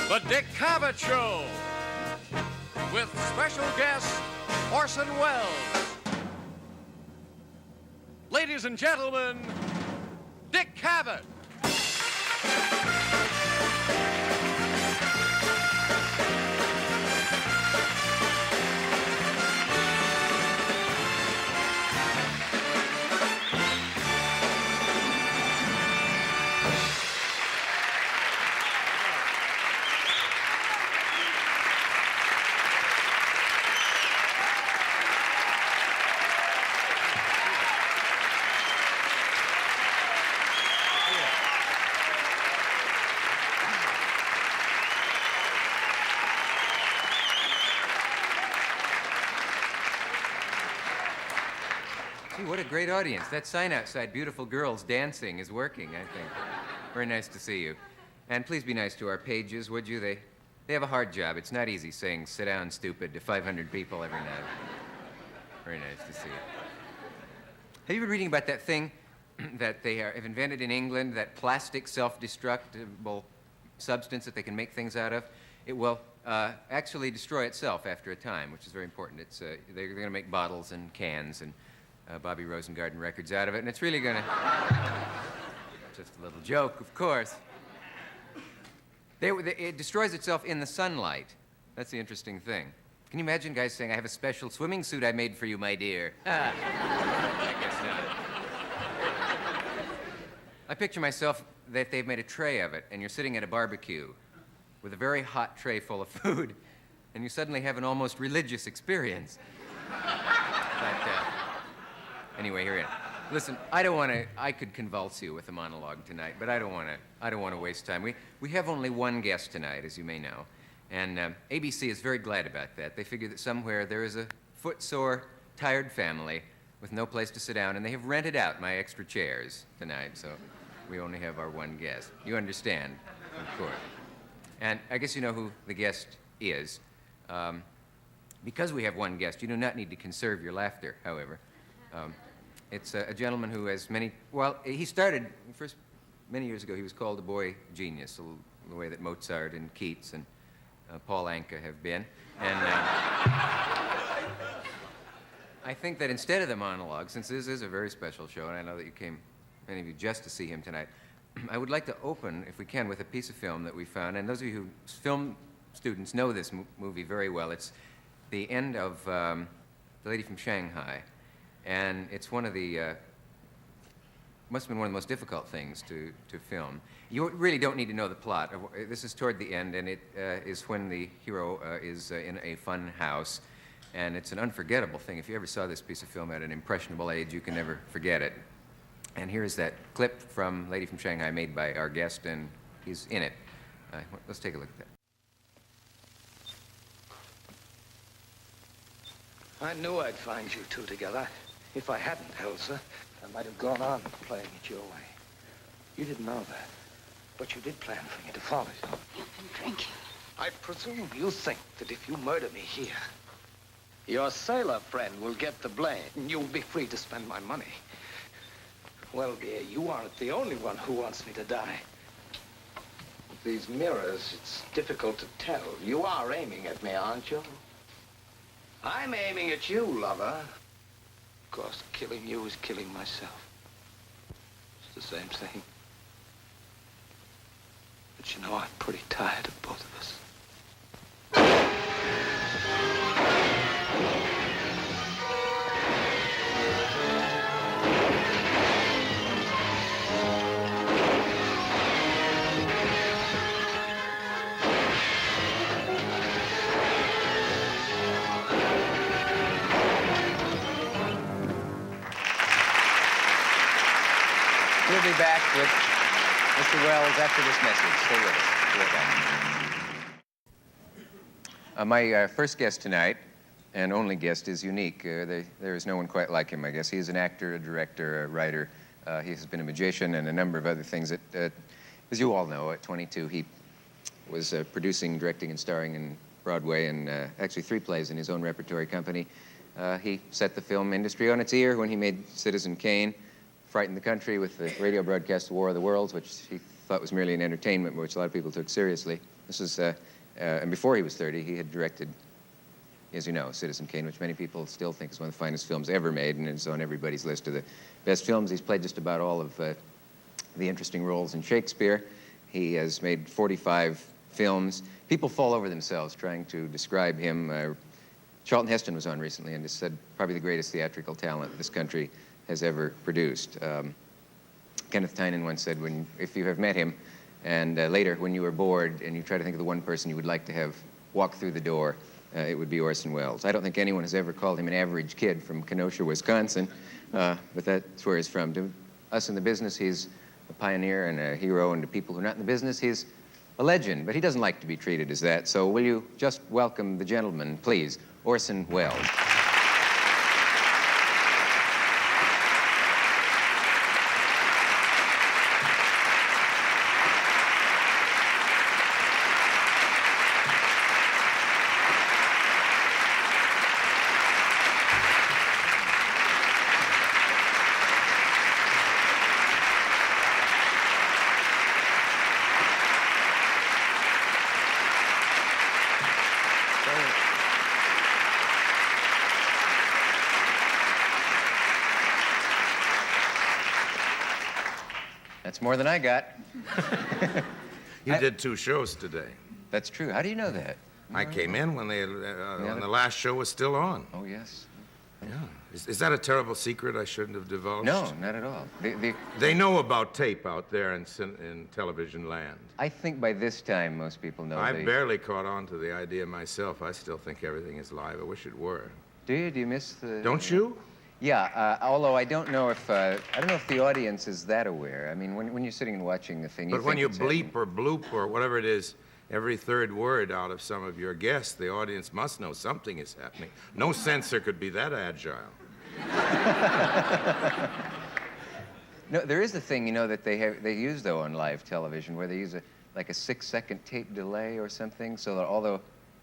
The Dick Cavett Show with special guest Orson Welles. Ladies and gentlemen, Dick Cavett. Gee, what a great audience. That sign outside, beautiful girls dancing, is working, I think. Very nice to see you. And please be nice to our pages, would you? They have a hard job. It's not easy saying, sit down, stupid, to 500 people every night. Very nice to see you. Have you been reading about that thing that they have invented in England, that plastic self-destructible substance that they can make things out of? It will actually destroy itself after a time, which is very important. It's, they're going to make bottles and cans and Bobby Rosengarten records out of it, and it's really going to... Just a little joke, of course. It destroys itself in the sunlight. That's the interesting thing. Can you imagine guys saying, I have a special swimming suit I made for you, my dear? I guess not. I picture myself that they've made a tray of it, and you're sitting at a barbecue with a very hot tray full of food, and you suddenly have an almost religious experience. Anyway, here we are. Listen, I could convulse you with a monologue tonight, but I don't want to waste time. We have only one guest tonight, as you may know, and ABC is very glad about that. They figure that somewhere there is a footsore, tired family with no place to sit down, and they have rented out my extra chairs tonight, so we only have our one guest. You understand, of course. And I guess you know who the guest is. Because we have one guest, you do not need to conserve your laughter, however. It's a gentleman who has many... Well, he started... First, many years ago, he was called a boy genius, the way that Mozart and Keats and Paul Anka have been. And I think that instead of the monologue, since this is a very special show, and I know that you came, many of you, just to see him tonight, I would like to open, if we can, with a piece of film that we found. And those of you who film students know this movie very well. It's the end of The Lady from Shanghai. And it's one of the, must have been one of the most difficult things to film. You really don't need to know the plot. This is toward the end, and it is when the hero is in a fun house. And it's an unforgettable thing. If you ever saw this piece of film at an impressionable age, you can never forget it. And here's that clip from Lady from Shanghai made by our guest, and he's in it. Let's take a look at that. I knew I'd find you two together. If I hadn't, Elsa, I might have gone on playing it your way. You didn't know that, but you did plan for me to follow you. You've been drinking. I presume you think that if you murder me here, your sailor friend will get the blame, and you'll be free to spend my money. Well, dear, you aren't the only one who wants me to die. With these mirrors, it's difficult to tell. You are aiming at me, aren't you? I'm aiming at you, lover. Of course, killing you is killing myself. It's the same thing. But you know, I'm pretty tired of both of us. We'll be back with Mr. Welles after this message. Stay with us. We're back. My first guest tonight, and only guest, is unique. There is no one quite like him, I guess. He is an actor, a director, a writer. He has been a magician and a number of other things. As you all know, at 22, he was producing, directing, and starring in Broadway, and actually 3 plays in his own repertory company. He set the film industry on its ear when he made Citizen Kane, frightened the country with the radio broadcast War of the Worlds, which he thought was merely an entertainment, which a lot of people took seriously. This was, and before he was 30, he had directed, as you know, Citizen Kane, which many people still think is one of the finest films ever made, and is on everybody's list of the best films. He's played just about all of the interesting roles in Shakespeare. He has made 45 films. People fall over themselves trying to describe him. Charlton Heston was on recently and has said probably the greatest theatrical talent this country has ever produced. Kenneth Tynan once said, if you have met him, and later when you were bored and you try to think of the one person you would like to have walk through the door, it would be Orson Welles. I don't think anyone has ever called him an average kid from Kenosha, Wisconsin, but that's where he's from. To us in the business, he's a pioneer and a hero, and to people who are not in the business, he's a legend, but he doesn't like to be treated as that. So will you just welcome the gentleman, please, Orson Welles. That's more than I got. You did 2 shows today. That's true. How do you know that? I came in when when the last show was still on. Oh, yes. Yeah. Is that a terrible secret I shouldn't have divulged? No, not at all. They know about tape out there in television land. I think by this time most people know. I barely caught on to the idea myself. I still think everything is live. I wish it were. Do you? Do you miss the... Don't you? Yeah, although I don't know if the audience is that aware. I mean, when you're sitting and watching the thing, but when you bleep or bloop or whatever it is, every third word out of some of your guests, the audience must know something is happening. No censor could be that agile. No, there is a thing, you know, that they use though on live television where they use like a 6-second tape delay or something, so that although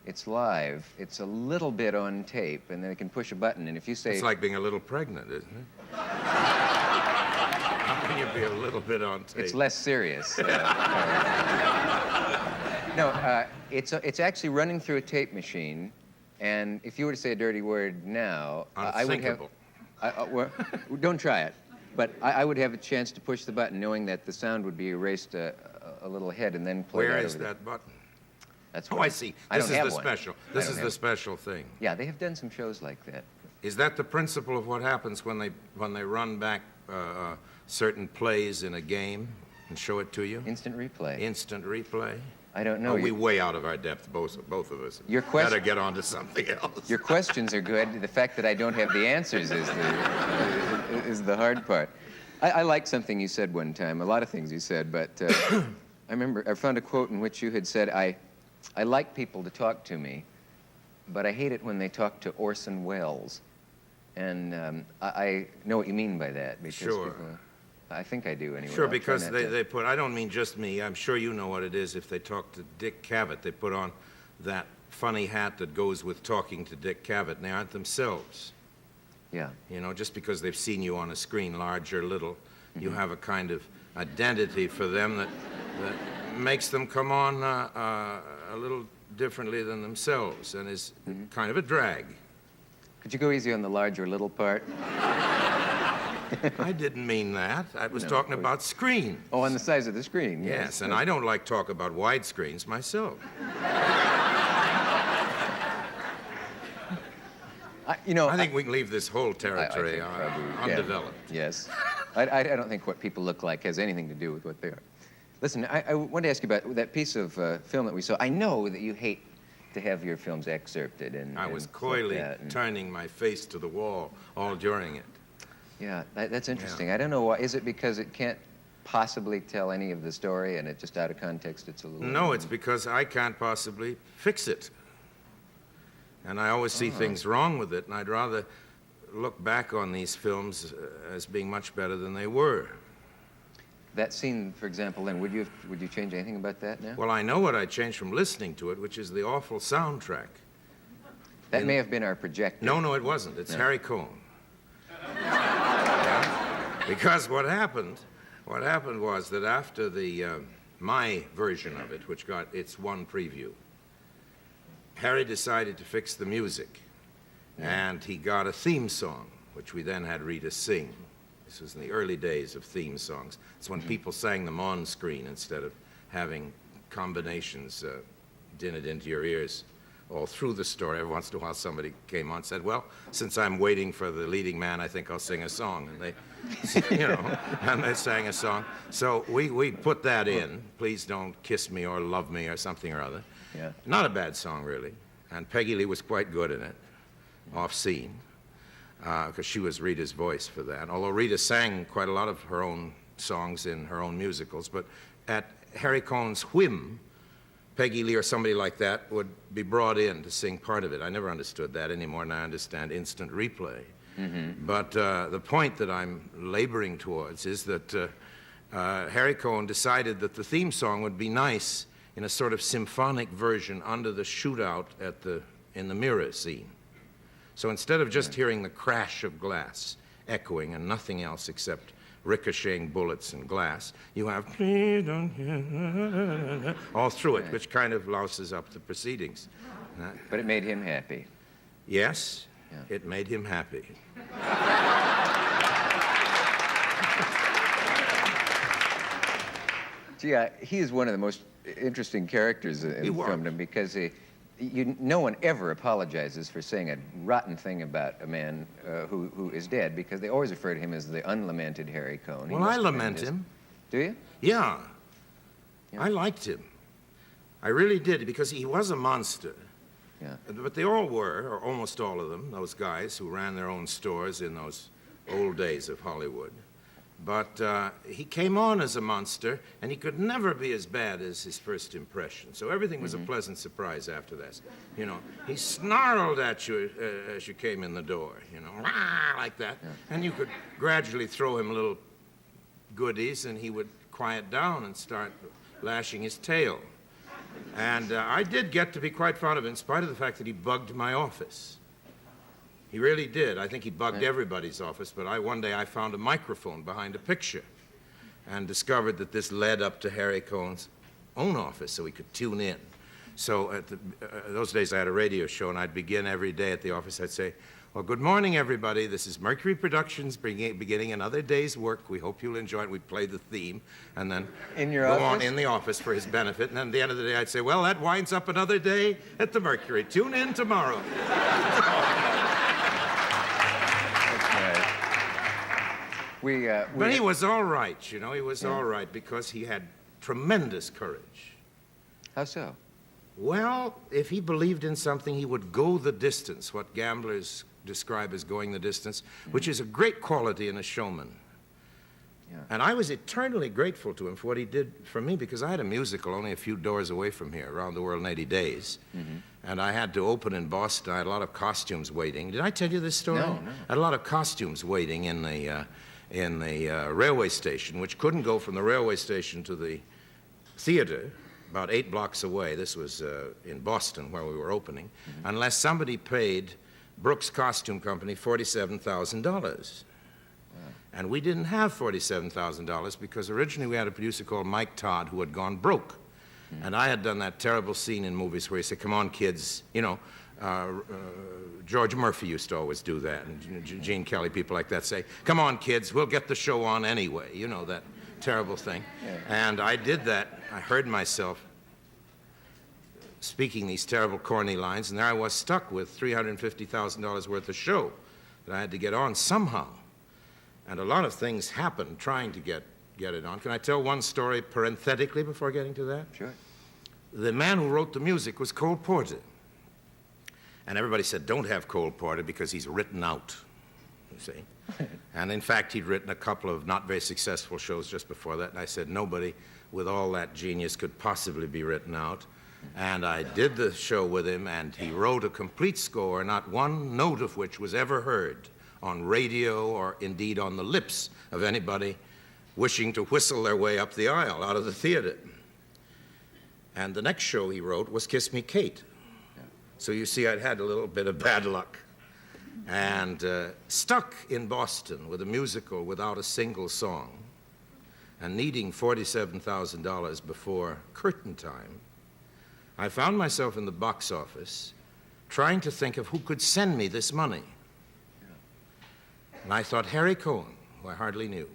it's live, it's a little bit on tape, and then they can push a button, and if you say... It's like being a little pregnant, isn't it? How can you be a little bit on tape? It's less serious. It's actually running through a tape machine, and if you were to say a dirty word now, I would have... well, don't try it, but I would have a chance to push the button knowing that the sound would be erased a little ahead and then play. Where is that button? That's I see. This is the special. This is the special thing. Yeah, they have done some shows like that. Is that the principle of what happens when they run back certain plays in a game and show it to you? Instant replay. Instant replay? I don't know. Are we way out of our depth, both of us? Your question... Better get on to something else. Your questions are good. The fact that I don't have the answers is the hard part. I liked something you said one time, a lot of things you said, but I remember I found a quote in which you had said, I like people to talk to me, but I hate it when they talk to Orson Welles. And I know what you mean by that. Because sure. People, I think I do anyway. Sure, because they put, I don't mean just me, I'm sure you know what it is. If they talk to Dick Cavett, they put on that funny hat that goes with talking to Dick Cavett, and they aren't themselves. Yeah. You know, just because they've seen you on a screen, large or little, you have a kind of identity for them that makes them come on a little differently than themselves, and is kind of a drag. Could you go easy on the large or little part? I didn't mean that. I was talking about screen. Oh, on the size of the screen. Yes, and I don't like talk about wide screens myself. I think we can leave this whole territory undeveloped. Yeah. Yes. I don't think what people look like has anything to do with what they are. Listen, I want to ask you about that piece of film that we saw. I know that you hate to have your films excerpted. I was coyly turning my face to the wall all during it. Yeah, that's interesting. Yeah. I don't know why. Is it because it can't possibly tell any of the story and it just out of context it's a little... No, it's because I can't possibly fix it. And I always see things wrong with it, and I'd rather look back on these films as being much better than they were. That scene, for example, then, would you change anything about that now? Well, I know what I changed from listening to it, which is the awful soundtrack. That may have been our projector. No, it wasn't. It's Harry Cohn. Yeah? Because what happened was that after the my version of it, which got its one preview. Harry decided to fix the music, and he got a theme song, which we then had Rita sing. This was in the early days of theme songs. It's when people sang them on screen instead of having combinations dinted into your ears all through the story. Every once in a while somebody came on and said, well, since I'm waiting for the leading man, I think I'll sing a song. And they, and they sang a song. So we put that in, Please Don't Kiss Me or Love Me or something or other. Yeah. Not a bad song, really. And Peggy Lee was quite good in it, off-scene, because she was Rita's voice for that. Although Rita sang quite a lot of her own songs in her own musicals, but at Harry Cohn's whim, Peggy Lee or somebody like that would be brought in to sing part of it. I never understood that anymore, and I understand instant replay. Mm-hmm. But the point that I'm laboring towards is that Harry Cohn decided that the theme song would be nice in a sort of symphonic version under the shootout in the mirror scene. So instead of just hearing the crash of glass echoing and nothing else except ricocheting bullets and glass, you have all through it, which kind of louses up the proceedings. But it made him happy. Yes, it made him happy. Gee, he is one of the most interesting characters in the film because no one ever apologizes for saying a rotten thing about a man who is dead, because they always refer to him as the unlamented Harry Cohn. Well, I lament him. Do you? Yeah. I liked him. I really did, because he was a monster. Yeah. But they all were, or almost all of them, those guys who ran their own stores in those old days of Hollywood. But he came on as a monster, and he could never be as bad as his first impression. So everything was a pleasant surprise after that. You know, he snarled at you as you came in the door, you know, like that. Yeah. And you could gradually throw him little goodies, and he would quiet down and start lashing his tail. And I did get to be quite fond of him, in spite of the fact that he bugged my office. He really did. I think he bugged everybody's office, but one day I found a microphone behind a picture and discovered that this led up to Harry Cohn's own office so he could tune in. So those days I had a radio show, and I'd begin every day at the office. I'd say, well, good morning, everybody. This is Mercury Productions beginning another day's work. We hope you'll enjoy it. We'd play the theme and then go on in the office for his benefit. And then at the end of the day, I'd say, well, that winds up another day at the Mercury. Tune in tomorrow. But he was all right, you know. He was all right because he had tremendous courage. How so? Well, if he believed in something, he would go the distance, what gamblers describe as going the distance, which is a great quality in a showman. Yeah. And I was eternally grateful to him for what he did for me, because I had a musical only a few doors away from here, Around the World in 80 Days. Mm-hmm. And I had to open in Boston. I had a lot of costumes waiting. Did I tell you this story? No. I had a lot of costumes waiting in the railway station, which couldn't go from the railway station to the theater, about 8 blocks away. This was in Boston, where we were opening, unless somebody paid Brooks Costume Company $47,000. And we didn't have $47,000 because originally we had a producer called Mike Todd who had gone broke. And I had done that terrible scene in movies where he said, come on, kids, you know, George Murphy used to always do that, and Gene Kelly, people like that say, come on, kids, we'll get the show on anyway. You know, that terrible thing. Yeah. And I did that. I heard myself speaking these terrible, corny lines, and there I was stuck with $350,000 worth of show that I had to get on somehow. And a lot of things happened trying to get it on. Can I tell one story parenthetically before getting to that? Sure. The man who wrote the music was Cole Porter. And everybody said, don't have Cole Porter because he's written out, you see. And in fact, he'd written a couple of not very successful shows just before that. And I said, nobody with all that genius could possibly be written out. And I did the show with him, and he wrote a complete score, not one note of which was ever heard on radio or indeed on the lips of anybody wishing to whistle their way up the aisle out of the theater. And the next show he wrote was Kiss Me, Kate. So you see, I'd had a little bit of bad luck. And stuck in Boston with a musical without a single song. and needing $47,000 before curtain time, I found myself in the box office trying to think of who could send me this money. And I thought Harry Cohn, who I hardly knew.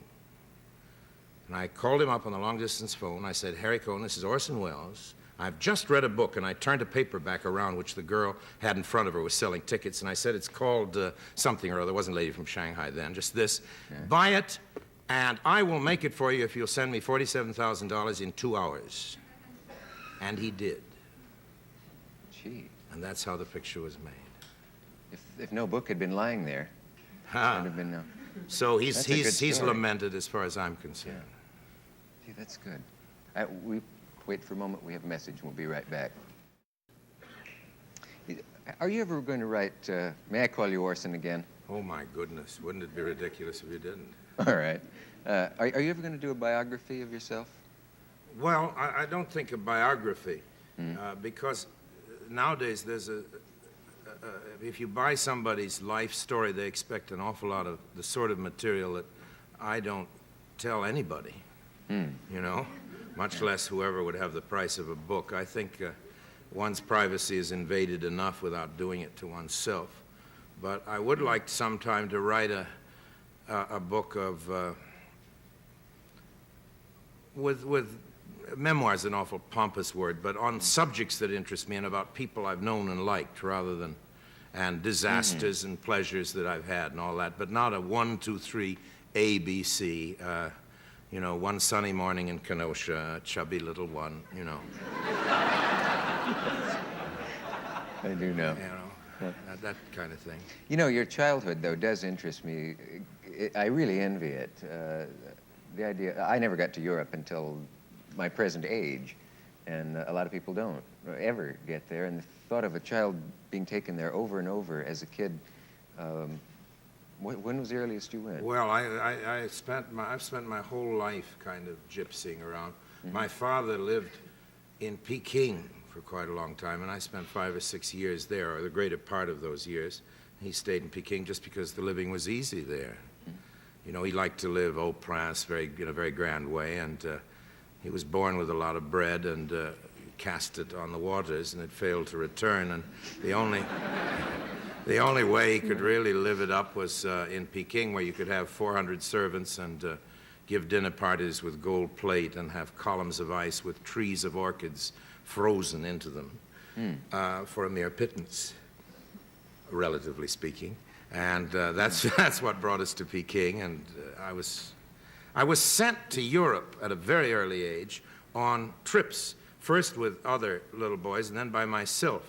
And I called him up on the long-distance phone. I said, Harry Cohn, this is Orson Welles. I've just read a book, and I turned a paperback around, which the girl had in front of her, was selling tickets, and I said, it's called something or other. It wasn't Lady from Shanghai then, just this. Yeah. Buy it, and I will make it for you if you'll send me $47,000 in 2 hours. And he did. Gee. And that's how the picture was made. If no book had been lying there, it would have been no. So he's lamented as far as I'm concerned. Yeah. Gee, that's good. We wait for a moment. We have a message, and we'll be right back. Are you ever going to write, may I call you Orson again? Oh, my goodness. Wouldn't it be ridiculous if you didn't? All right. Are you ever going to do a biography of yourself? Well, I don't think a biography, because nowadays there's if you buy somebody's life story, they expect an awful lot of the sort of material that I don't tell anybody, you know, much less whoever would have the price of a book. I think one's privacy is invaded enough without doing it to oneself. But I would like sometime to write a book of, with memoir's an awful pompous word, but on subjects that interest me and about people I've known and liked rather than, and disasters and pleasures that I've had and all that, but not a 1, 2, 3 ABC, you know, one sunny morning in Kenosha, a chubby little one, you know. I do know. You know, that kind of thing. You know, your childhood, though, does interest me. I really envy it. The idea, I never got to Europe until my present age, and a lot of people don't ever get there. And the thought of a child being taken there over and over as a kid, when was the earliest you went? Well, I've spent my whole life kind of gypsying around. My father lived in Peking for quite a long time, and I spent 5 or 6 years there, or the greater part of those years. He stayed in Peking just because the living was easy there. You know, he liked to live au prince, in a very grand way, and he was born with a lot of bread and cast it on the waters, and it failed to return. And the only way he could really live it up was in Peking, where you could have 400 servants and give dinner parties with gold plate and have columns of ice with trees of orchids frozen into them for a mere pittance, relatively speaking. And that's what brought us to Peking. And I was sent to Europe at a very early age on trips, first with other little boys and then by myself,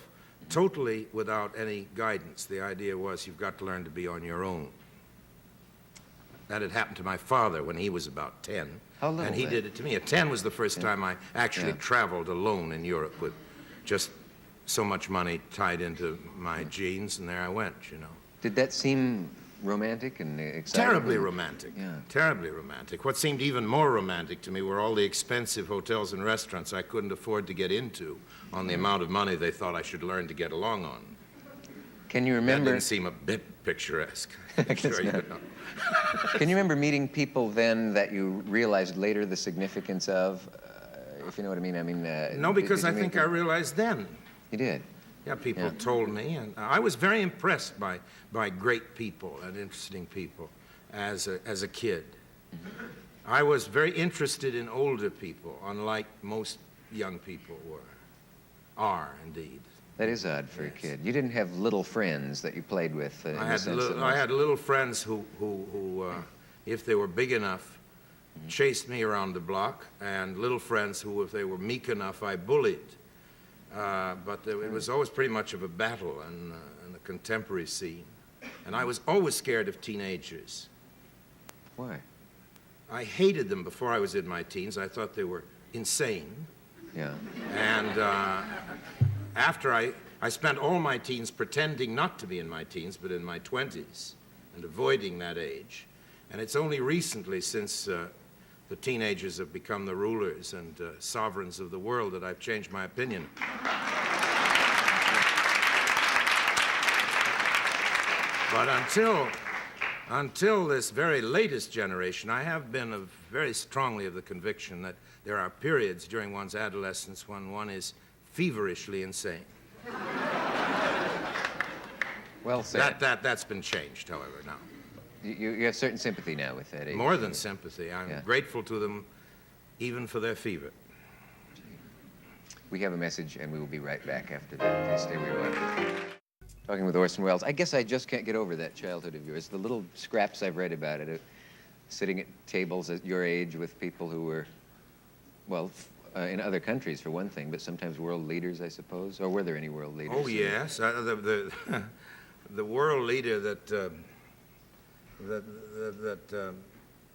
totally without any guidance. The idea was you've got to learn to be on your own. That had happened to my father when he was about 10. How little, and he did it to me. At 10 was the first time I actually traveled alone in Europe with just so much money tied into my jeans, and there I went, you know. Did that seem romantic and exciting? Terribly romantic. Yeah. Terribly romantic. What seemed even more romantic to me were all the expensive hotels and restaurants I couldn't afford to get into on the amount of money they thought I should learn to get along on. Can you remember? That didn't seem a bit picturesque. I'm sure you know. Can you remember meeting people then that you realized later the significance of, if you know what I mean? I mean, no, because I think I realized then. You did? Yeah, people told me, and I was very impressed by great people and interesting people as a kid. I was very interested in older people, unlike most young people are indeed. That is odd for a kid. You didn't have little friends that you played with. I had little friends who if they were big enough, chased me around the block, and little friends who, if they were meek enough, I bullied. But it was always pretty much of a battle in the contemporary scene. And I was always scared of teenagers. Why? I hated them before I was in my teens. I thought they were insane. Yeah. And after I spent all my teens pretending not to be in my teens, but in my 20s, and avoiding that age. And it's only recently, since the teenagers have become the rulers and sovereigns of the world, that I've changed my opinion. But Until this very latest generation, I have been very strongly of the conviction that there are periods during one's adolescence when one is feverishly insane. Well said. That's been changed, however, now. You have certain sympathy now with that age. More than sympathy. I'm grateful to them even for their fever. We have a message, and we will be right back after that. Please stay where you are. Talking with Orson Welles. I guess I just can't get over that childhood of yours. The little scraps I've read about it, sitting at tables at your age with people who were, well, in other countries for one thing, but sometimes world leaders, I suppose. Or were there any world leaders? Oh, yes. The world leader that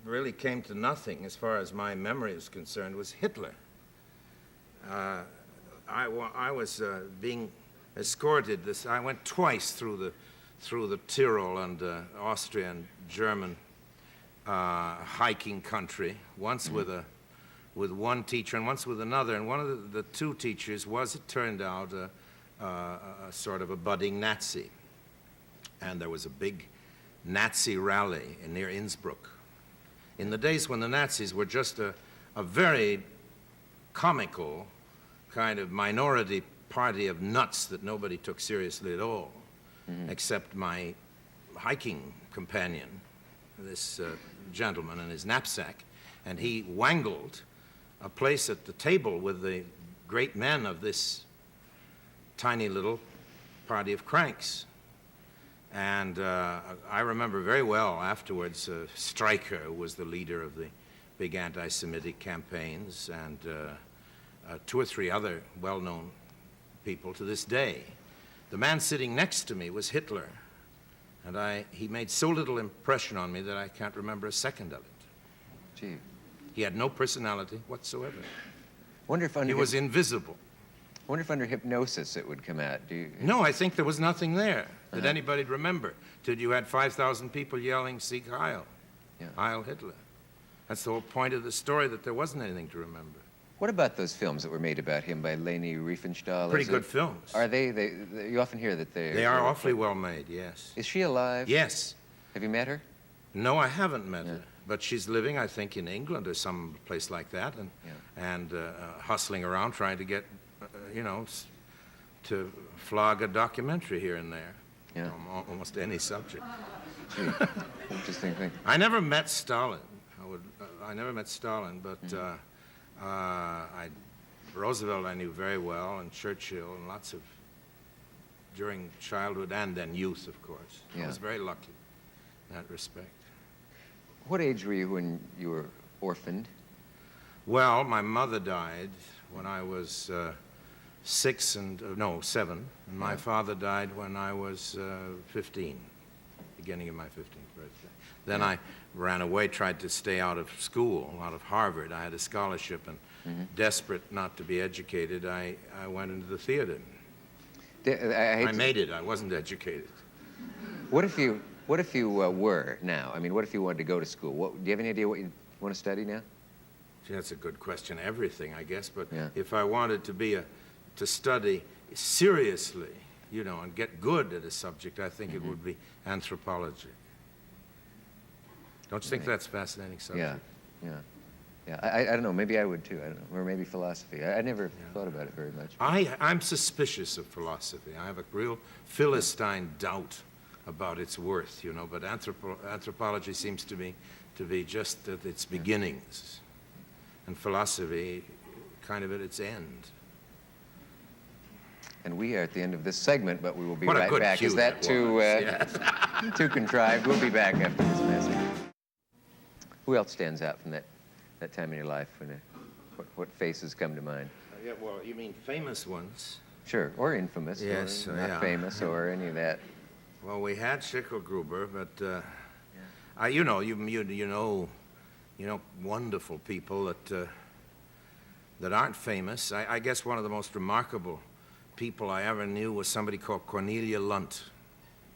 really came to nothing, as far as my memory is concerned, was Hitler. I was being escorted. I went twice through the Tyrol and Austrian German hiking country. Once with one teacher and once with another. And one of the two teachers was, it turned out, a sort of a budding Nazi. And there was a big Nazi rally near Innsbruck. In the days when the Nazis were just a very comical kind of minority party of nuts that nobody took seriously at all, except my hiking companion, this gentleman and his knapsack, and he wangled a place at the table with the great men of this tiny little party of cranks. And I remember very well afterwards, Stryker, who was the leader of the big anti-Semitic campaigns, and 2 or 3 other well-known people to this day. The man sitting next to me was Hitler, and he made so little impression on me that I can't remember a second of it. Gee. He had no personality whatsoever. Wonder if he was invisible. I wonder if under hypnosis it would come out. No, I think there was nothing there that anybody'd remember till you had 5,000 people yelling, "Sieg Heil," Heil Hitler. That's the whole point of the story, that there wasn't anything to remember. What about those films that were made about him by Leni Riefenstahl? Pretty good films. Are they you often hear that they are awfully well made, yes. Is she alive? Yes. Have you met her? No, I haven't met her. But she's living, I think, in England or some place like that, and hustling around trying to get, to flog a documentary here and there. Yeah. On almost any subject. Gee, interesting thing. I never met Stalin. I never met Stalin, but Roosevelt I knew very well, and Churchill, and lots of, during childhood and then youth, of course. Yeah. I was very lucky in that respect. What age were you when you were orphaned? Well, my mother died when I was 7, and my father died when I was 15, beginning of my 15th birthday. Then I ran away, tried to stay out of school, out of Harvard. I had a scholarship, and desperate not to be educated, I went into the theater. I made it. I wasn't educated. What if you were now? I mean, what if you wanted to go to school? Do you have any idea what you want to study now? Gee, that's a good question. Everything, I guess. But if I wanted to study seriously, and get good at a subject, I think it would be anthropology. Don't you think that's a fascinating subject? Yeah. I don't know. Maybe I would too. I don't know. Or maybe philosophy. I never thought about it very much. I'm suspicious of philosophy. I have a real Philistine doubt about its worth, but anthropology seems to me to be just at its beginnings, and philosophy kind of at its end. And we are at the end of this segment, but we will be What a right good back. cue Is that too too contrived? We'll be back after this message. Who else stands out from that time in your life? What faces come to mind? Well, you mean famous ones? Sure, or infamous, yes, or not famous, or any of that. Well, we had Schicklgruber, but wonderful people that aren't famous. I guess one of the most remarkable people I ever knew was somebody called Cornelia Lunt,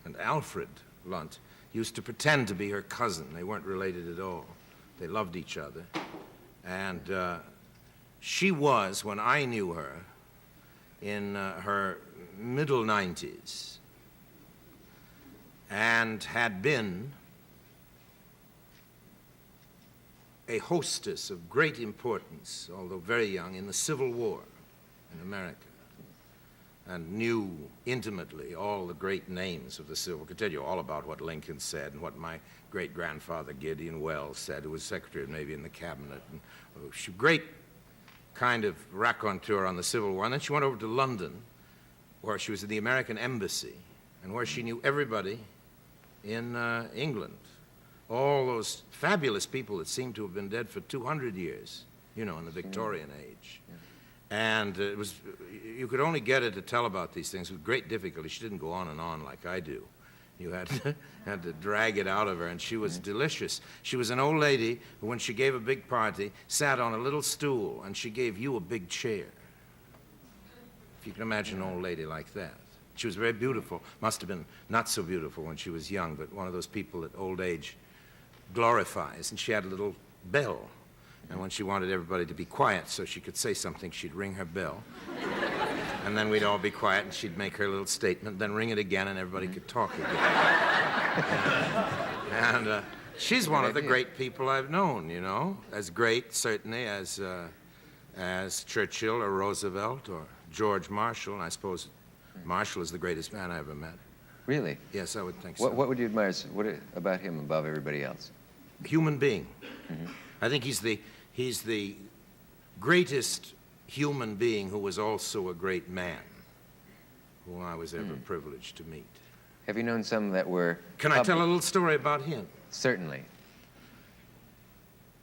and Alfred Lunt used to pretend to be her cousin. They weren't related at all. They loved each other, and she was, when I knew her, in her middle 90s, and had been a hostess of great importance, although very young, in the Civil War in America, and knew intimately all the great names of the Civil War. Could tell you all about what Lincoln said and what my great-grandfather Gideon Wells said, who was Secretary of Navy in the Cabinet. And she great kind of raconteur on the Civil War. And then she went over to London, where she was at the American Embassy, and where she knew everybody in England. All those fabulous people that seemed to have been dead for 200 years, you know, in the Victorian age. And it was, you could only get her to tell about these things with great difficulty. She didn't go on and on like I do. You had to drag it out of her, and she was delicious. She was an old lady who, when she gave a big party, sat on a little stool, and she gave you a big chair. If you can imagine an old lady like that. She was very beautiful. Must have been not so beautiful when she was young, but one of those people that old age glorifies. And she had a little bell. And when she wanted everybody to be quiet so she could say something, she'd ring her bell. And then we'd all be quiet, and she'd make her little statement, then ring it again, and everybody could talk again. And she's one of the great people I've known, you know, as great, certainly, as Churchill or Roosevelt or George Marshall, and I suppose Marshall is the greatest man I ever met. Really? Yes, I would think so. What would you admire about him above everybody else? Human being. I think he's the greatest human being who was also a great man, whom I was ever privileged to meet. Have you known some that were... Can I tell a little story about him? Certainly.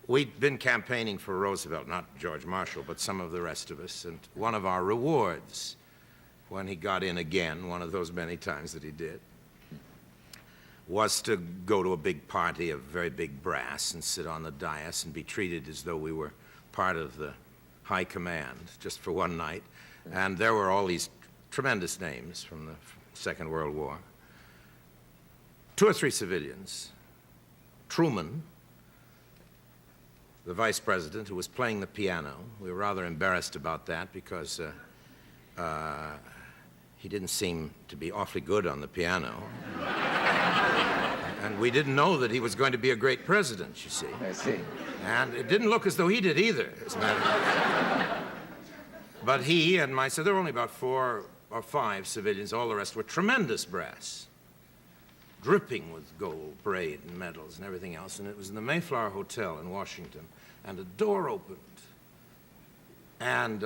We'd been campaigning for Roosevelt, not George Marshall, but some of the rest of us, and one of our rewards when he got in again, one of those many times that he did, was to go to a big party of very big brass and sit on the dais and be treated as though we were part of the high command just for one night. And there were all these tremendous names from the Second World War. 2 or 3 civilians. Truman, the vice president, who was playing the piano. We were rather embarrassed about that because he didn't seem to be awfully good on the piano. And we didn't know that he was going to be a great president, you see. I see. And it didn't look as though he did either, as a matter of fact. But he and myself, there were only about 4 or 5 civilians. All the rest were tremendous brass, dripping with gold, braid and medals and everything else. And it was in the Mayflower Hotel in Washington. And a door opened. And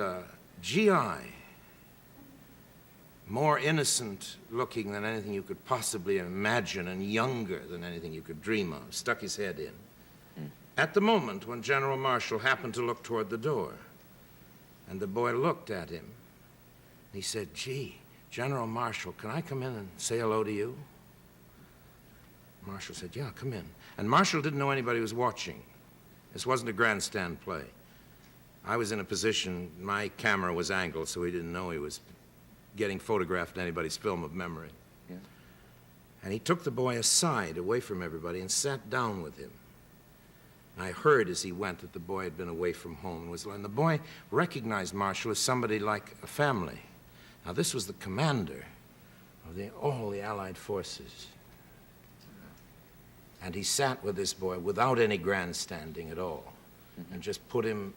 GI, more innocent looking than anything you could possibly imagine and younger than anything you could dream of, stuck his head in. At the moment when General Marshall happened to look toward the door, and the boy looked at him, he said, "Gee, General Marshall, can I come in and say hello to you?" Marshall said, "Yeah, come in." And Marshall didn't know anybody was watching. This wasn't a grandstand play. I was in a position, my camera was angled, so he didn't know he was getting photographed in anybody's film of memory. Yeah. And he took the boy aside, away from everybody, and sat down with him. I heard as he went that the boy had been away from home, and the boy recognized Marshall as somebody like a family. Now, this was the commander of all the Allied forces. And he sat with this boy without any grandstanding at all, and just put him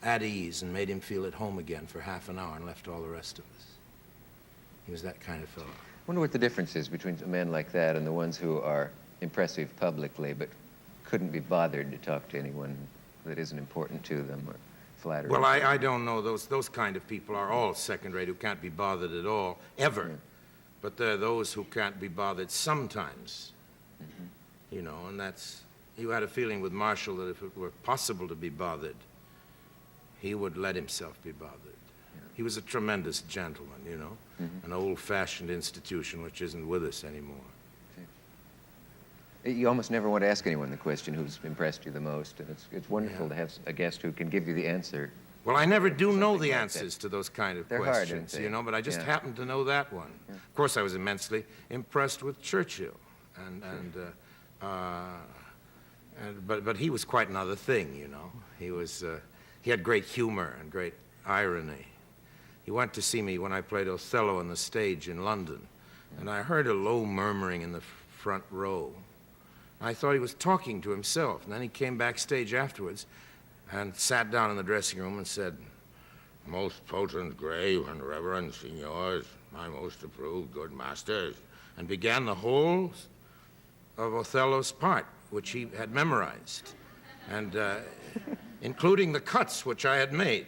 at ease and made him feel at home again for half an hour and left all the rest of us. He was that kind of fellow. I wonder what the difference is between a man like that and the ones who are impressive publicly but couldn't be bothered to talk to anyone that isn't important to them or flattering. Well, I don't know. Those kind of people are all second-rate, who can't be bothered at all, ever. Yeah. But there are those who can't be bothered sometimes. You know, and that's... You had a feeling with Marshall that if it were possible to be bothered, he would let himself be bothered. He was a tremendous gentleman, you know, an old-fashioned institution which isn't with us anymore. You almost never want to ask anyone the question who's impressed you the most, and it's wonderful to have a guest who can give you the answer. Well, I never do know the like answers to those kind of They're questions, hard, aren't they? you know, but I just Yeah. happened to know that one. Yeah. Of course, I was immensely impressed with Churchill, but he was quite another thing, you know. He had great humor and great irony. He went to see me when I played Othello on the stage in London, and I heard a low murmuring in the front row. I thought he was talking to himself. And then he came backstage afterwards and sat down in the dressing room and said, "Most potent, grave, and reverend signors, my most approved good masters," and began the whole of Othello's part, which he had memorized, and including the cuts which I had made,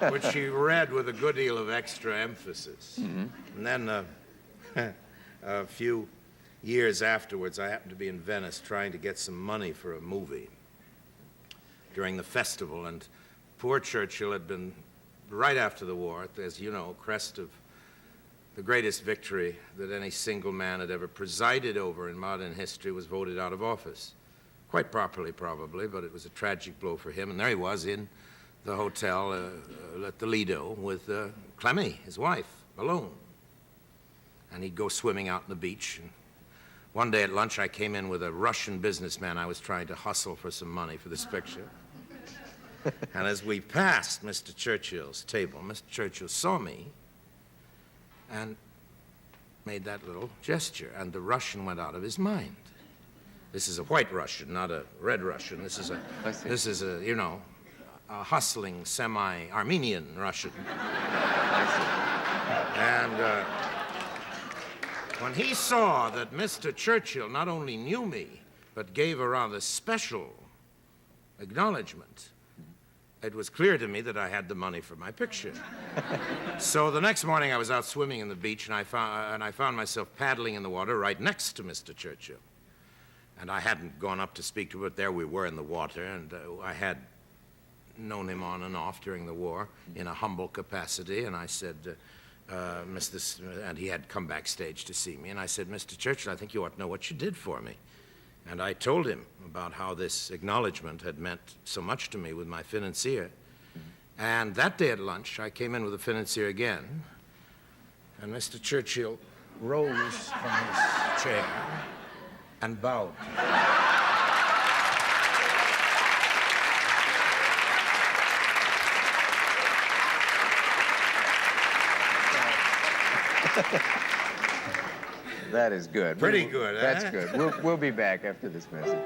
which he read with a good deal of extra emphasis. And then a few years afterwards, I happened to be in Venice trying to get some money for a movie during the festival, and poor Churchill had been, right after the war, as you know, crest of the greatest victory that any single man had ever presided over in modern history, was voted out of office. Quite properly, probably, but it was a tragic blow for him. And there he was in the hotel at the Lido with Clemmy, his wife, alone. And he'd go swimming out on the beach. And one day at lunch, I came in with a Russian businessman I was trying to hustle for some money for this picture. And as we passed Mr. Churchill's table, Mr. Churchill saw me and made that little gesture, and the Russian went out of his mind. This is a white Russian, not a red Russian. This is a you know, a hustling, semi-Armenian Russian. And when he saw that Mr. Churchill not only knew me, but gave a rather special acknowledgement, it was clear to me that I had the money for my picture. So the next morning I was out swimming in the beach, and I found myself paddling in the water right next to Mr. Churchill. And I hadn't gone up to speak to him, but there we were in the water, and I had known him on and off during the war in a humble capacity, and I said, and he had come backstage to see me, and I said, "Mr. Churchill, I think you ought to know what you did for me." And I told him about how this acknowledgement had meant so much to me with my financier. And that day at lunch, I came in with the financier again, and Mr. Churchill rose from his chair and bowed. That is good. Pretty good, That's good. We'll be back after this message.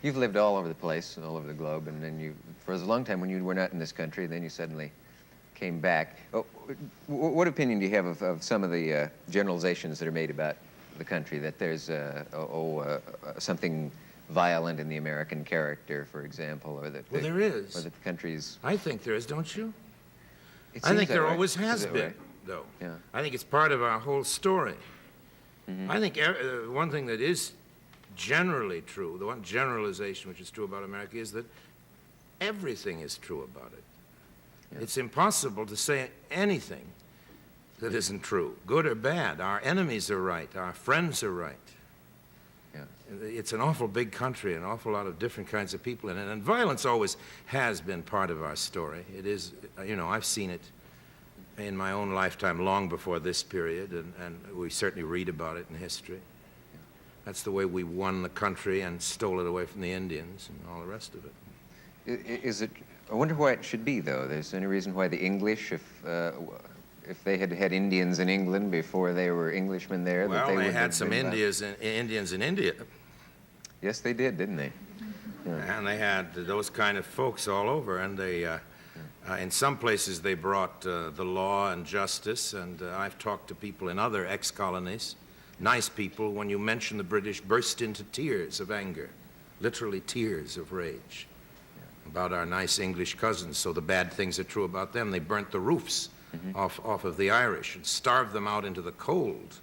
You've lived all over the place, all over the globe, and then for a long time when you were not in this country, then you suddenly came back. Oh, what opinion do you have of some of the generalizations that are made about the country, that there's something violent in the American character, for example, or that... Well, there is. Or that the country's... I think there is, don't you? I think there always has been, though. Yeah. I think it's part of our whole story. I think one thing that is generally true, the one generalization which is true about America, is that everything is true about it. Yeah. It's impossible to say anything that isn't true, good or bad. Our enemies are right, our friends are right. Yeah. It's an awful big country, an awful lot of different kinds of people in it, and violence always has been part of our story. It is, you know, I've seen it in my own lifetime long before this period, and we certainly read about it in history. That's the way we won the country and stole it away from the Indians and all the rest of it. Is it, I wonder why it should be, though. There's any reason why the English, if they had had Indians in England before they were Englishmen there, well, that they had some Indians in India. Yes, they did, didn't they? Yeah. And they had those kind of folks all over, and they, in some places they brought the law and justice, and I've talked to people in other ex-colonies, nice people, when you mention the British, burst into tears of anger, literally tears of rage about our nice English cousins. So the bad things are true about them. They burnt the roofs off of the Irish and starved them out into the cold.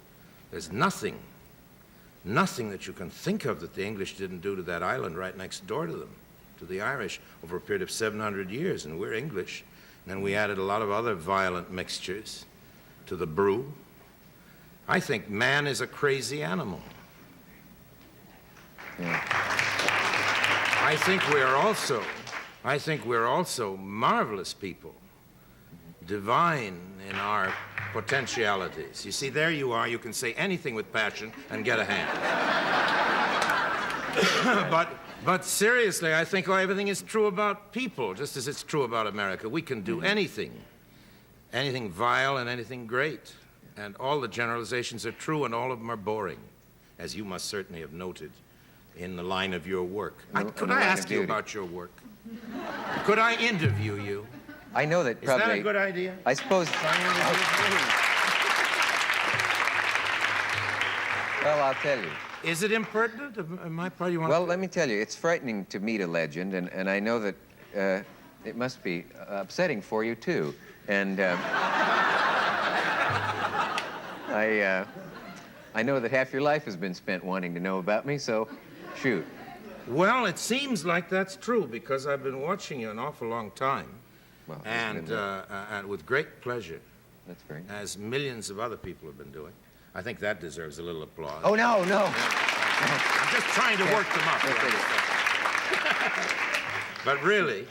There's nothing that you can think of that the English didn't do to that island right next door to them, to the Irish, over a period of 700 years, and we're English. And then we added a lot of other violent mixtures to the brew. I think man is a crazy animal. Yeah. I think we're also marvelous people, divine in our potentialities. You see, there you are. You can say anything with passion and get a hand. But seriously, I think everything is true about people, just as it's true about America. We can do anything vile and anything great. And all the generalizations are true, and all of them are boring, as you must certainly have noted in the line of your work. Could I ask you about your work? Could I interview you? I know that probably... Is that a good idea? I suppose... Well, I'll tell you. Is it impertinent on my part? You want Well, let me tell you, it's frightening to meet a legend, and I know that it must be upsetting for you, too. And I know that half your life has been spent wanting to know about me, so shoot. Well, it seems like that's true, because I've been watching you an awful long time. Well, And with great pleasure, that's very nice. as millions of other people have been doing. I think that deserves a little applause. Oh, no. I'm just trying to work them up. But really,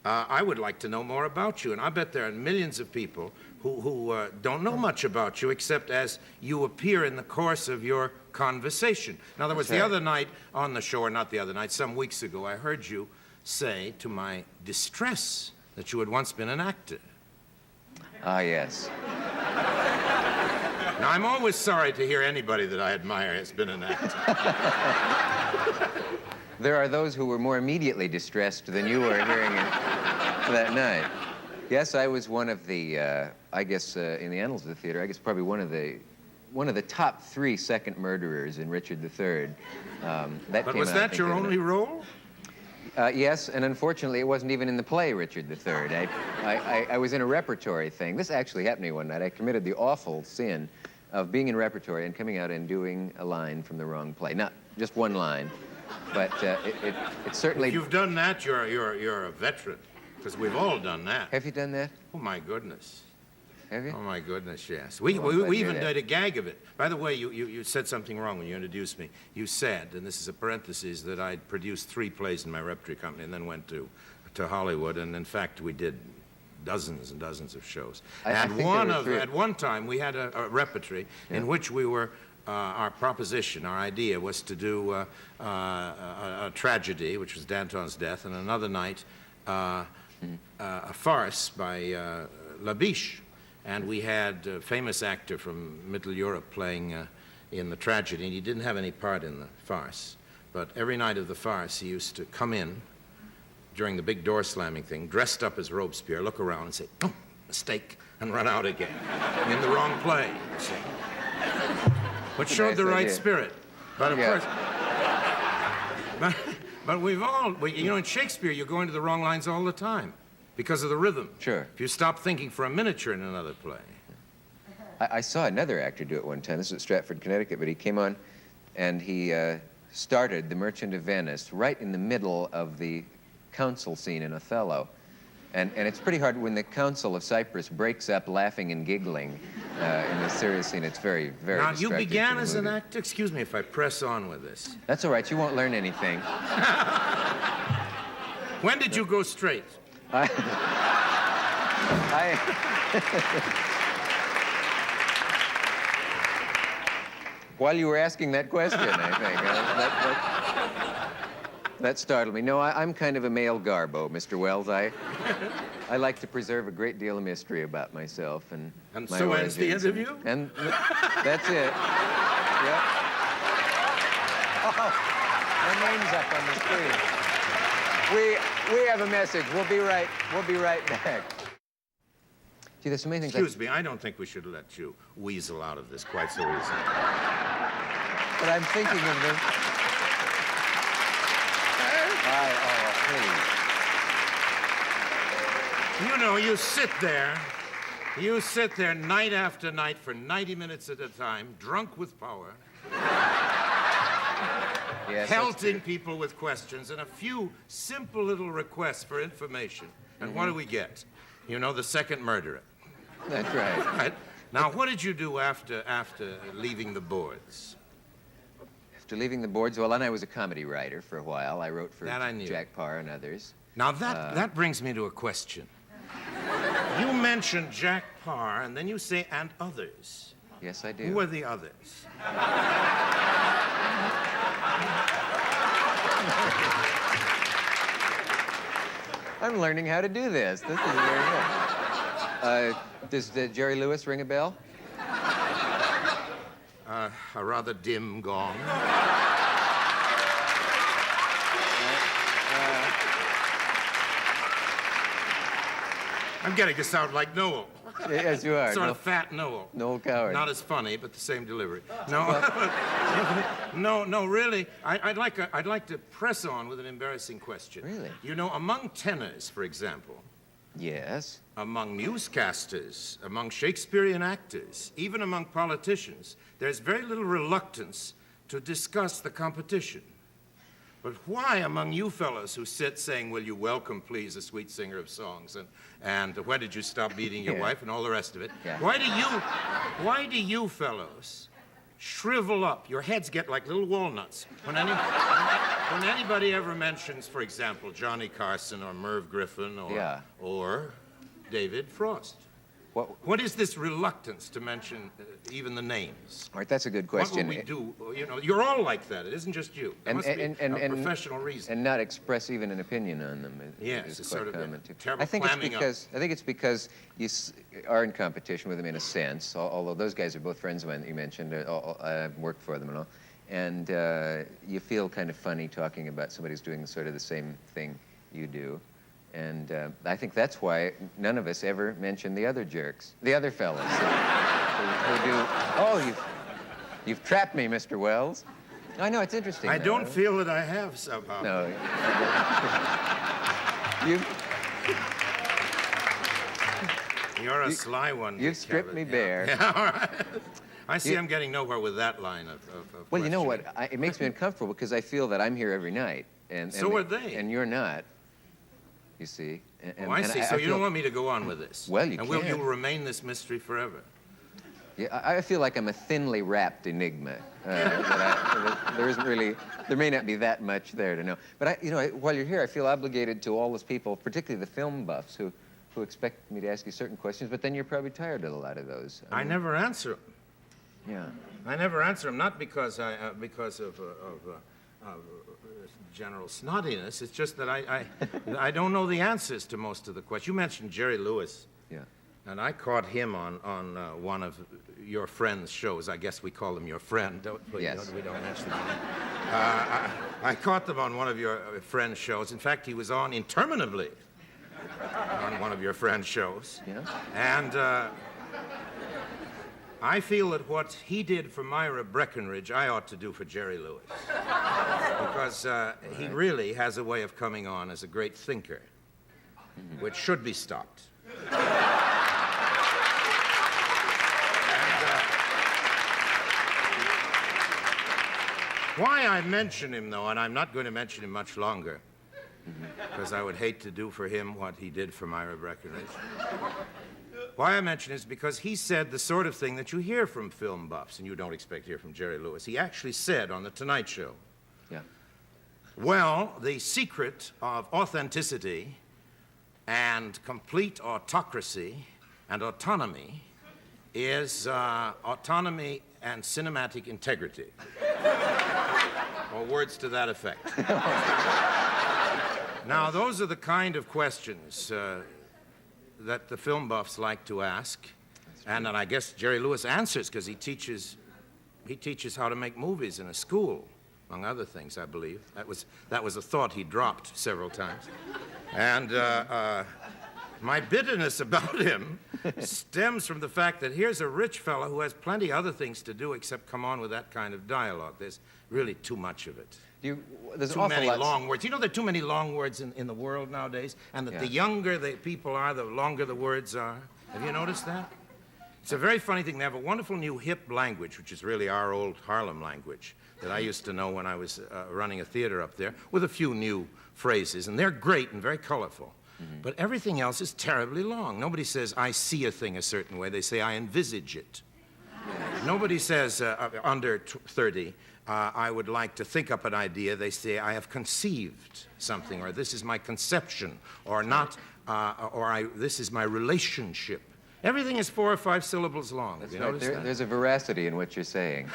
I would like to know more about you. And I bet there are millions of people who don't know much about you except as you appear in the course of your conversation. In other words, the other night on the show, or not the other night, some weeks ago, I heard you say, to my distress, that you had once been an actor. Ah, yes. Now, I'm always sorry to hear anybody that I admire has been an actor. There are those who were more immediately distressed than you were hearing it that night. Yes, I was one of the, I guess, in the annals of the theater, I guess probably one of the top 3 second murderers in Richard III. But was that your only role? Yes, and unfortunately, it wasn't even in the play Richard III. I was in a repertory thing. This actually happened to me one night. I committed the awful sin of being in repertory and coming out and doing a line from the wrong play. Not just one line, but it certainly... If you've done that, you're a veteran, because we've all done that. Have you done that? Oh, my goodness. Have you? Oh, my goodness, yes. We even did a gag of it. By the way, you said something wrong when you introduced me. You said, and this is a parenthesis, that I'd produced 3 plays in my repertory company and then went to Hollywood, and in fact, we did dozens and dozens of shows. At one time, we had a repertory in which we were, our proposition, our idea was to do a tragedy, which was Danton's death, and another night, a farce by La Biche. And we had a famous actor from Middle Europe playing in the tragedy, and he didn't have any part in the farce. But every night of the farce, he used to come in during the big door slamming thing, dressed up as Robespierre, look around and say, "Oh, mistake," and run out again in the wrong play, you see. But showed the right spirit. But of course, but we've all, you know, in Shakespeare, you go into the wrong lines all the time. Because of the rhythm. Sure. If you stop thinking for a minute, you're in another play. I saw another actor do it one time. This was at Stratford, Connecticut, but he came on and he started The Merchant of Venice right in the middle of the council scene in Othello. And it's pretty hard when the Council of Cyprus breaks up laughing and giggling in the serious scene. It's very, very Now, you distracting began to the as an movie. actor? Excuse me if I press on with this. That's all right. You won't learn anything. When did you go straight? While you were asking that question, I think. That startled me. No, I'm kind of a male garbo, Mr. Wells. I like to preserve a great deal of mystery about myself and my so ends the origins. interview? And that's it. Yep. Oh, my name's up on the screen. We have a message. We'll be right back. Gee, there's so many things. Excuse me, I don't think we should let you weasel out of this quite so easily. But I'm thinking of them. Please. You know, you sit there night after night for 90 minutes at a time, drunk with power. Yes, pelting people with questions and a few simple little requests for information. And what do we get? You know, the second murderer. That's right. Right? Now, what did you do after leaving the boards? After leaving the boards, well, then I was a comedy writer for a while. I wrote for That I knew. Jack Parr and others. Now, that brings me to a question. You mentioned Jack Parr, and then you say, and others. Yes, I do. Who are the others? I'm learning how to do this. This is very good. Does Jerry Lewis ring a bell? A rather dim gong. I'm getting to sound like Noel. Yes, you are. Sort of fat Noel. Noel Coward. Not as funny, but the same delivery. No, no, really. I'd like to press on with an embarrassing question. Really? You know, among tenors, for example, Yes. among newscasters, among Shakespearean actors, even among politicians, there's very little reluctance to discuss the competition. But why among you fellows who sit saying, will you welcome, please, a sweet singer of songs, and when did you stop beating your Yeah. wife, and all the rest of it, Yeah. why do you fellows shrivel up? Your heads get like little walnuts. When anybody ever mentions, for example, Johnny Carson or Merv Griffin or David Frost. What is this reluctance to mention even the names? All right, that's a good question. What will we do? You know, you're all like that. It isn't just you. There must be a professional reason. And not express even an opinion on them. Yes, is it's quite sort of a common, too. terrible I think it's clamming up. because you are in competition with them in a sense, although those guys are both friends of mine that you mentioned. I've worked for them and all. And you feel kind of funny talking about somebody who's doing sort of the same thing you do. And I think that's why none of us ever mention the other jerks, the other fellas who do. Oh, you've trapped me, Mr. Wells. I know, it's interesting. I don't feel that I have somehow. No. You're a sly one. You've Dick stripped Cavett. me bare. Yeah, all right. I see I'm getting nowhere with that line of Well, you know questioning. what? It makes me uncomfortable because I feel that I'm here every night. And So are they. And you're not, you see. Oh, I see. So you don't want me to go on with this? Well, you and can. you'll remain this mystery forever? Yeah, I feel like I'm a thinly wrapped enigma. There isn't really, there may not be that much there to know. But while you're here, I feel obligated to all those people, particularly the film buffs, who expect me to ask you certain questions. But then you're probably tired of a lot of those. I never answer them. Yeah. I never answer them, not because of general snottiness. It's just that I don't know the answers to most of the questions. You mentioned Jerry Lewis. Yeah. And I caught him on one of your friend's shows. I guess we call him your friend. Yes. We don't mention that. I caught them on one of your friend's shows. In fact, he was on interminably on one of your friend's shows. Yeah. And I feel that what he did for Myra Breckinridge, I ought to do for Jerry Lewis. Because he really has a way of coming on as a great thinker, which should be stopped. Why I mention him, though, and I'm not going to mention him much longer, because I would hate to do for him what he did for Myra Breckinridge. Why I mention is because he said the sort of thing that you hear from film buffs, and you don't expect to hear from Jerry Lewis. He actually said on The Tonight Show, Yeah. well, the secret of authenticity and complete autocracy and autonomy is autonomy and cinematic integrity. Or words to that effect. Now, those are the kind of questions that the film buffs like to ask. And then I guess Jerry Lewis answers because he teaches how to make movies in a school, among other things, I believe. That was a thought he dropped several times. And my bitterness about him stems from the fact that here's a rich fellow who has plenty other things to do except come on with that kind of dialogue. There's really too much of it. There's Too many long words. You know there are too many long words in the world nowadays, and that the younger the people are, the longer the words are. Have you noticed that? It's a very funny thing. They have a wonderful new hip language, which is really our old Harlem language that I used to know when I was running a theater up there, with a few new phrases, and they're great and very colorful. Mm-hmm. But everything else is terribly long. Nobody says, I see a thing a certain way. They say, I envisage it. Nobody says, under 30, I would like to think up an idea. They say, I have conceived something, or this is my conception, or not, this is my relationship. Everything is 4 or 5 syllables long. That's Have you right. noticed that? There's a veracity in what you're saying.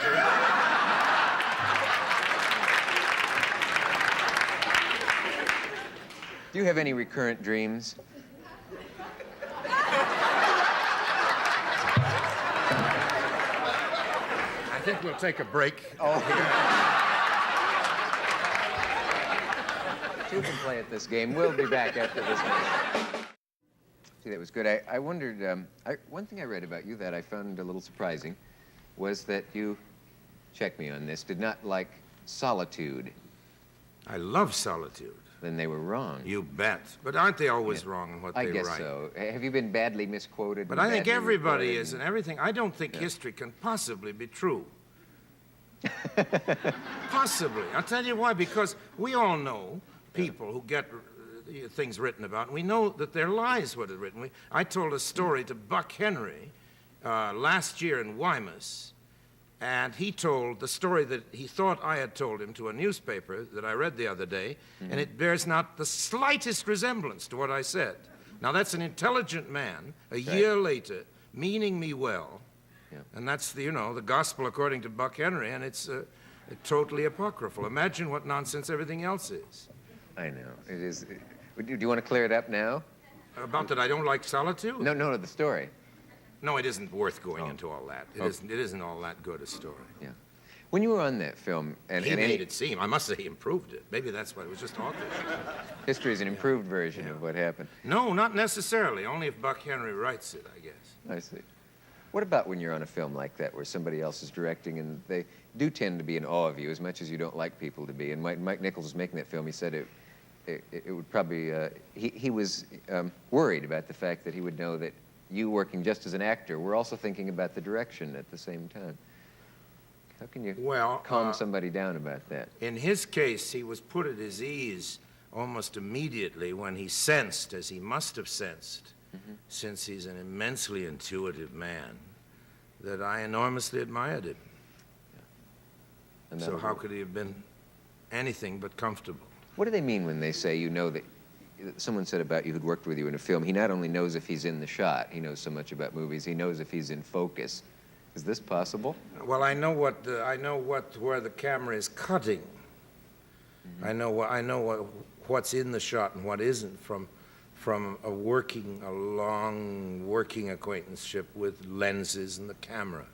Do you have any recurrent dreams? think we'll take a break. Oh. Two can play at this game. We'll be back after this one. See, that was good. I wondered, one thing I read about you that I found a little surprising was that you, check me on this, did not like solitude. I love solitude. Then they were wrong. You bet. But aren't they always wrong in what they write? I guess so. Have you been badly misquoted? But I think everybody is, and everything. I don't think history can possibly be true. Possibly. I'll tell you why. Because we all know people who get things written about, and we know that they're lies what is written. I told a story to Buck Henry last year in Wymus, and he told the story that he thought I had told him to a newspaper that I read the other day, and it bears not the slightest resemblance to what I said. Now, that's an intelligent man, a year later, meaning me well, and that's the, the gospel according to Buck Henry, and it's totally apocryphal. Imagine what nonsense everything else is. I know. It is. Do you want to clear it up now? About that I don't like solitude? No, the story. No, it isn't worth going into all that. It isn't all that good a story. Yeah. When you were on that film, and he made it seem, I must say he improved it. Maybe that's why it was just awkward. History is an improved version of what happened. No, not necessarily. Only if Buck Henry writes it, I guess. I see. What about when you're on a film like that where somebody else is directing and they do tend to be in awe of you as much as you don't like people to be? And Mike Nichols was making that film. He said it would probably, he was worried about the fact that he would know that you working just as an actor were also thinking about the direction at the same time. How can you calm somebody down about that? In his case, he was put at his ease almost immediately when he sensed, as he must have sensed, since he's an immensely intuitive man, that I enormously admired him. Yeah. So how could he have been anything but comfortable? What do they mean when they say, that someone said about you who'd worked with you in a film, he not only knows if he's in the shot, he knows so much about movies, he knows if he's in focus. Is this possible? Well, I know where the camera is cutting. I know what's in the shot and what isn't from a long working acquaintanceship with lenses and the camera.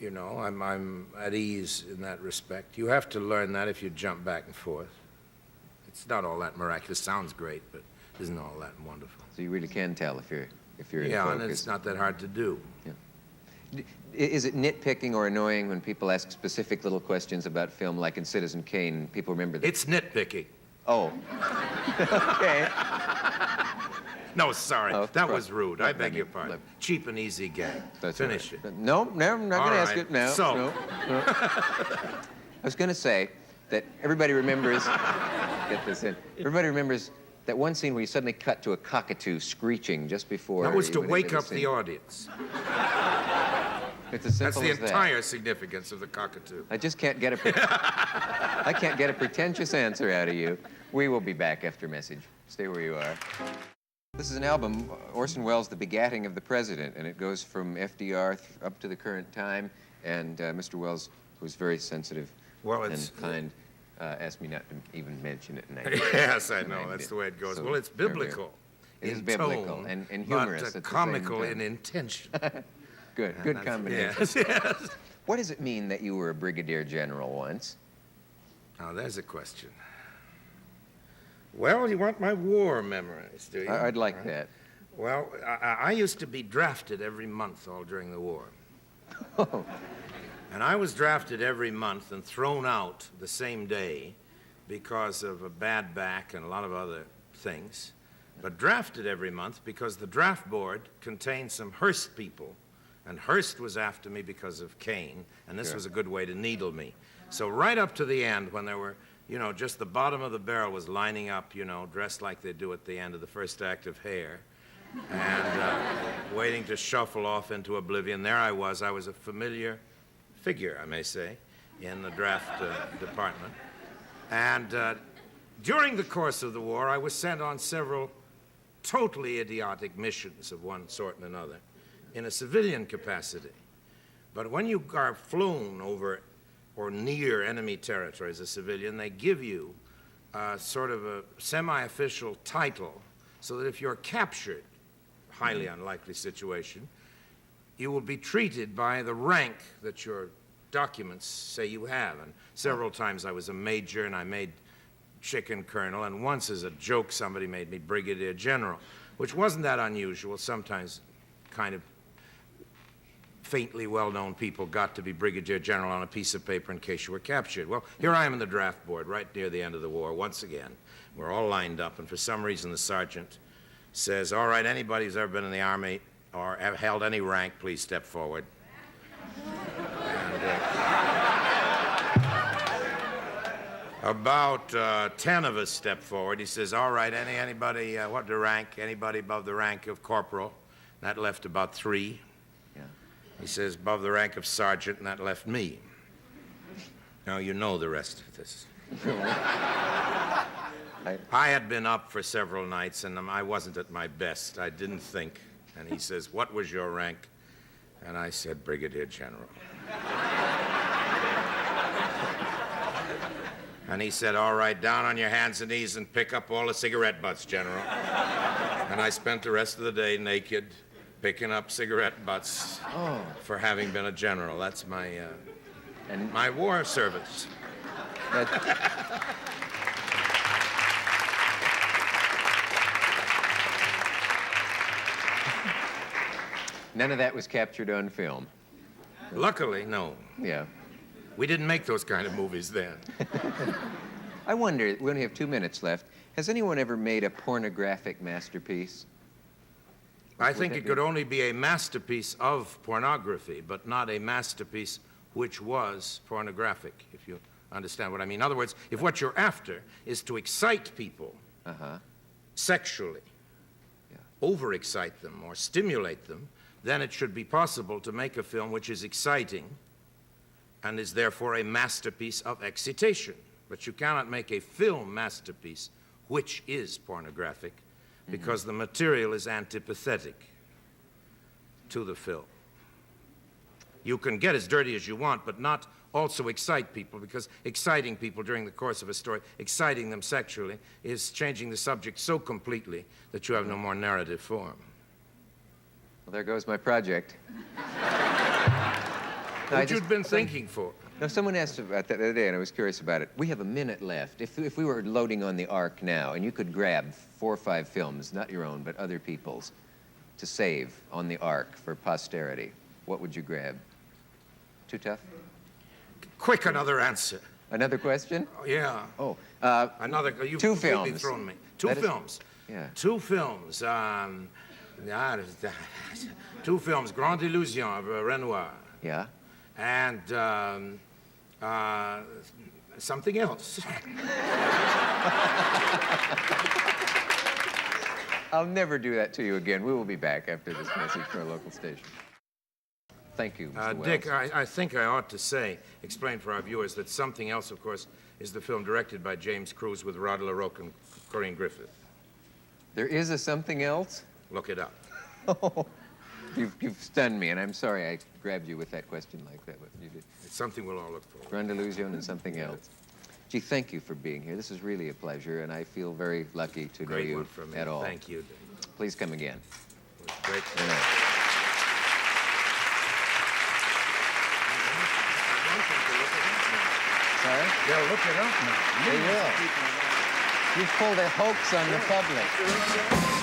I'm at ease in that respect. You have to learn that if you jump back and forth. It's not all that miraculous. Sounds great, but isn't all that wonderful. So you really can tell if you're in focus. Yeah, and it's not that hard to do. Yeah. Is it nitpicking or annoying when people ask specific little questions about film, like in Citizen Kane? People remember that. It's nitpicking. Oh. Okay. No, sorry. That was rude. I beg your pardon. Cheap and easy gag. Finish it. No, I'm not going to ask it now. So. No. I was going to say that everybody remembers, get this in, everybody remembers that one scene where you suddenly cut to a cockatoo screeching just before. That was to wake up the audience. It's as simple as that. That's the entire significance of the cockatoo. I just can't get I can't get a pretentious answer out of you. We will be back after message. Stay where you are. This is an album, Orson Welles' The Begatting of the President, and it goes from FDR up to the current time, and Mr. Welles, who's very sensitive and kind, asked me not to even mention it. And yes, I know. That's the way it goes. So, well, it's biblical. It is biblical and humorous but comical in intention. Good combination. Yes. What does it mean that you were a brigadier general once? Now, there's a question. Well, you want my war memories, do you? I'd like that. Well, I used to be drafted every month all during the war. Oh. And I was drafted every month and thrown out the same day because of a bad back and a lot of other things. But drafted every month because the draft board contained some Hearst people. And Hearst was after me because of Kane, and this was a good way to needle me. So right up to the end, when there were, just the bottom of the barrel was lining up, dressed like they do at the end of the first act of Hair, and waiting to shuffle off into oblivion, there I was a familiar figure, I may say, in the draft department. And during the course of the war, I was sent on several totally idiotic missions of one sort and another, in a civilian capacity. But when you are flown over or near enemy territory as a civilian, they give you sort of a semi-official title so that if you're captured, highly unlikely situation, you will be treated by the rank that your documents say you have. And several times I was a major and I made chicken colonel, and once as a joke somebody made me brigadier general, which wasn't that unusual. Sometimes kind of faintly well-known people got to be brigadier general on a piece of paper in case you were captured. Well, here I am in the draft board right near the end of the war once again. We're all lined up, and for some reason the sergeant says, all right, anybody who's ever been in the Army or have held any rank, please step forward. And, about 10 of us step forward. He says, all right, anybody, what the rank? Anybody above the rank of corporal? That left about 3. Yeah. He says, above the rank of sergeant, and that left me. Now you know the rest of this. I had been up for several nights, and I wasn't at my best. I didn't think. And he says, what was your rank? And I said, brigadier general. And he said, all right, down on your hands and knees and pick up all the cigarette butts, General. And I spent the rest of the day naked, picking up cigarette butts for having been a general. That's my, my war service. None of that was captured on film. Luckily, no. Yeah. We didn't make those kind of movies then. I wonder, we only have 2 minutes left. Has anyone ever made a pornographic masterpiece? I think it could only be a masterpiece of pornography, but not a masterpiece which was pornographic, if you understand what I mean. In other words, if what you're after is to excite people sexually, overexcite them or stimulate them, then it should be possible to make a film which is exciting and is therefore a masterpiece of excitation. But you cannot make a film masterpiece which is pornographic because the material is antipathetic to the film. You can get as dirty as you want, but not also excite people, because exciting people during the course of a story, exciting them sexually, is changing the subject so completely that you have no more narrative form. Well, there goes my project. What you'd been thinking for? No, someone asked about that the other day, and I was curious about it. We have a minute left. If we were loading on the Ark now, and you could grab 4 or 5 films, not your own, but other people's, to save on the Ark for posterity, what would you grab? Too tough? Quick, another answer. Another question? Yeah. Oh. Another. You've 2 completely films. thrown me. 2 films. Yeah. 2 films. 2 films. Grande Illusion of Renoir. Yeah. And something else. I'll never do that to you again. We will be back after this message from our local station. Thank you, Mr. Wells. Dick, I think I ought to explain for our viewers that Something Else, of course, is the film directed by James Cruise with Rod LaRocque and Corinne Griffith. There is a Something Else? Look it up. Oh, you've stunned me, and I'm sorry I grabbed you with that question like that, but you did. It's something we'll all look for. Grande Illusion and Something Else. Gee, thank you for being here. This is really a pleasure, and I feel very lucky to know you at all. Thank you. Please come again. It was great. Sorry? They'll look it up now. They will. You've pulled a hoax on the public.